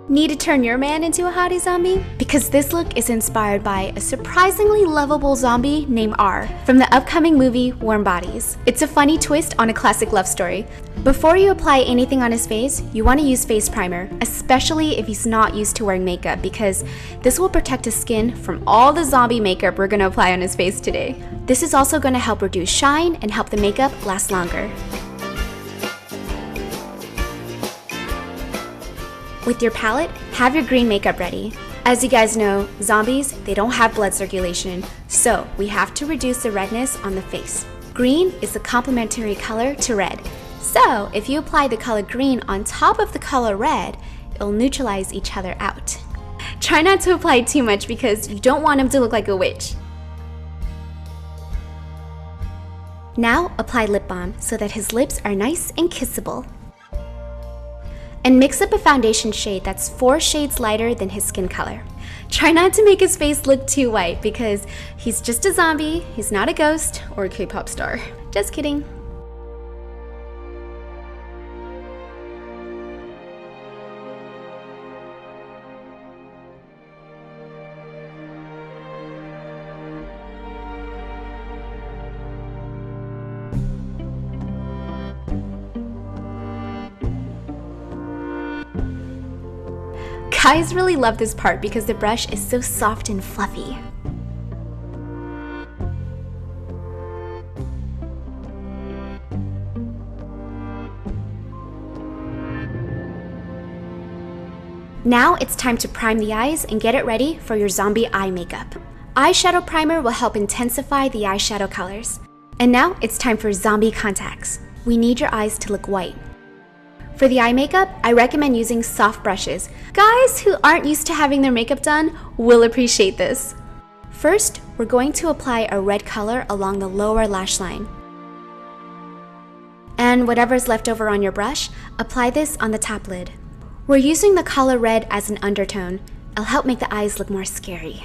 Need to turn your man into a hottie zombie? Because this look is inspired by a surprisingly lovable zombie named R from the upcoming movie Warm Bodies. It's a funny twist on a classic love story. Before you apply anything on his face, you want to use face primer, especially if he's not used to wearing makeup, because this will protect his skin from all the zombie makeup we're going to apply on his face today. This is also going to help reduce shine and help the makeup last longer. With your palette, have your green makeup ready. As you guys know, zombies, they don't have blood circulation, so we have to reduce the redness on the face. Green is the complementary color to red. So if you apply the color green on top of the color red, it'll neutralize each other out. Try not to apply too much because you don't want him to look like a witch. Now apply lip balm so that his lips are nice and kissable. And mix up a foundation shade that's 4 shades lighter than his skin color. Try not to make his face look too white because he's just a zombie, he's not a ghost or a K-pop star. Just kidding. Guys really love this part because the brush is so soft and fluffy. Now it's time to prime the eyes and get it ready for your zombie eye makeup. Eyeshadow primer will help intensify the eyeshadow colors. And now it's time for zombie contacts. We need your eyes to look white. For the eye makeup, I recommend using soft brushes. Guys who aren't used to having their makeup done will appreciate this. First, we're going to apply a red color along the lower lash line. And whatever's left over on your brush, apply this on the top lid. We're using the color red as an undertone. It'll help make the eyes look more scary.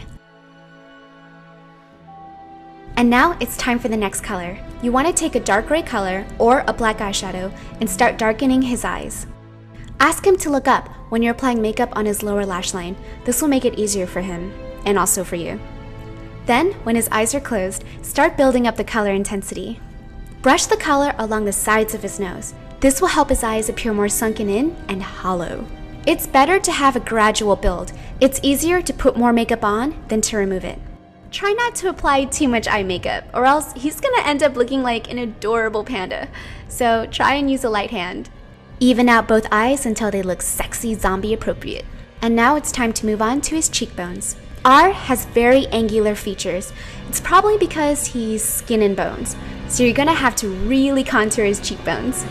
And now it's time for the next color. You want to take a dark gray color or a black eyeshadow and start darkening his eyes. Ask him to look up when you're applying makeup on his lower lash line. This will make it easier for him and also for you. Then, when his eyes are closed, start building up the color intensity. Brush the color along the sides of his nose. This will help his eyes appear more sunken in and hollow. It's better to have a gradual build. It's easier to put more makeup on than to remove it. Try not to apply too much eye makeup or else he's gonna end up looking like an adorable panda. So try and use a light hand. Even out both eyes until they look sexy zombie appropriate. And now it's time to move on to his cheekbones. R has very angular features. It's probably because he's skin and bones. So you're gonna have to really contour his cheekbones.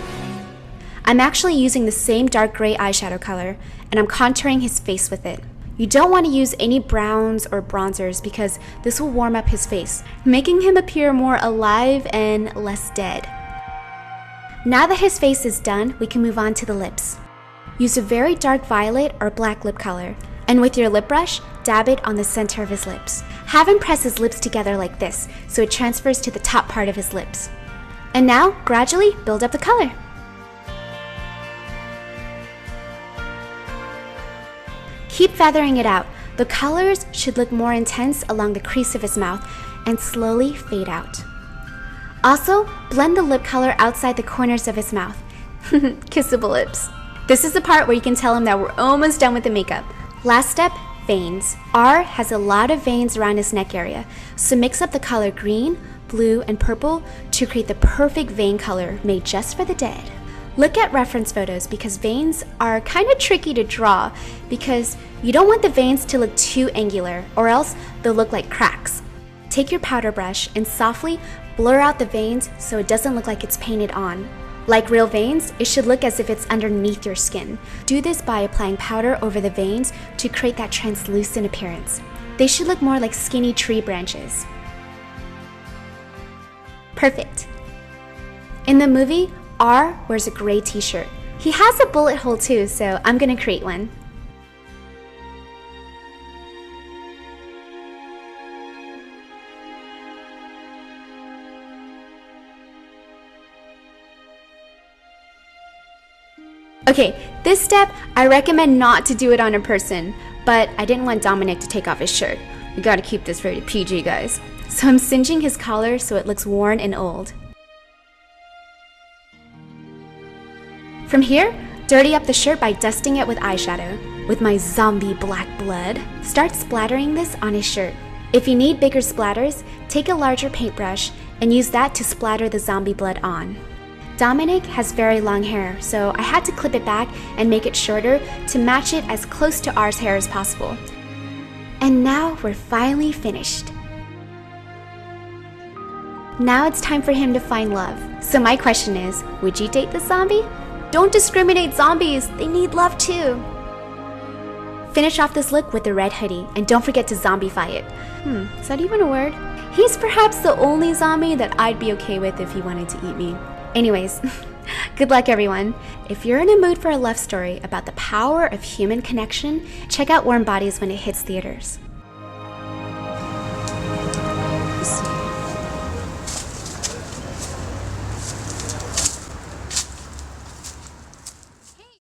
I'm actually using the same dark gray eyeshadow color and I'm contouring his face with it. You don't want to use any browns or bronzers because this will warm up his face, making him appear more alive and less dead. Now that his face is done, we can move on to the lips. Use a very dark violet or black lip color, and with your lip brush, dab it on the center of his lips. Have him press his lips together like this so it transfers to the top part of his lips. And now, gradually build up the color. Keep feathering it out. The colors should look more intense along the crease of his mouth and slowly fade out. Also, blend the lip color outside the corners of his mouth. Kissable lips. This is the part where you can tell him that we're almost done with the makeup. Last step, veins. R has a lot of veins around his neck area, so mix up the color green, blue, and purple to create the perfect vein color made just for the dead. Look at reference photos because veins are kind of tricky to draw because you don't want the veins to look too angular or else they'll look like cracks. Take your powder brush and softly blur out the veins so it doesn't look like it's painted on. Like real veins, it should look as if it's underneath your skin. Do this by applying powder over the veins to create that translucent appearance. They should look more like skinny tree branches. Perfect. In the movie, R wears a gray t-shirt. He has a bullet hole too, so I'm gonna create one. Okay, this step, I recommend not to do it on a person, but I didn't want Dominic to take off his shirt. We gotta keep this rated PG, guys. So I'm cinching his collar so it looks worn and old. From here, dirty up the shirt by dusting it with eyeshadow. With my zombie black blood, start splattering this on his shirt. If you need bigger splatters, take a larger paintbrush and use that to splatter the zombie blood on. Dominic has very long hair, so I had to clip it back and make it shorter to match it as close to ours hair as possible. And now we're finally finished. Now it's time for him to find love. So my question is, would you date the zombie? Don't discriminate zombies, they need love too. Finish off this look with the red hoodie, and don't forget to zombify it. Is that even a word? He's perhaps the only zombie that I'd be okay with if he wanted to eat me. Anyways, good luck everyone. If you're in a mood for a love story about the power of human connection, check out Warm Bodies when it hits theaters.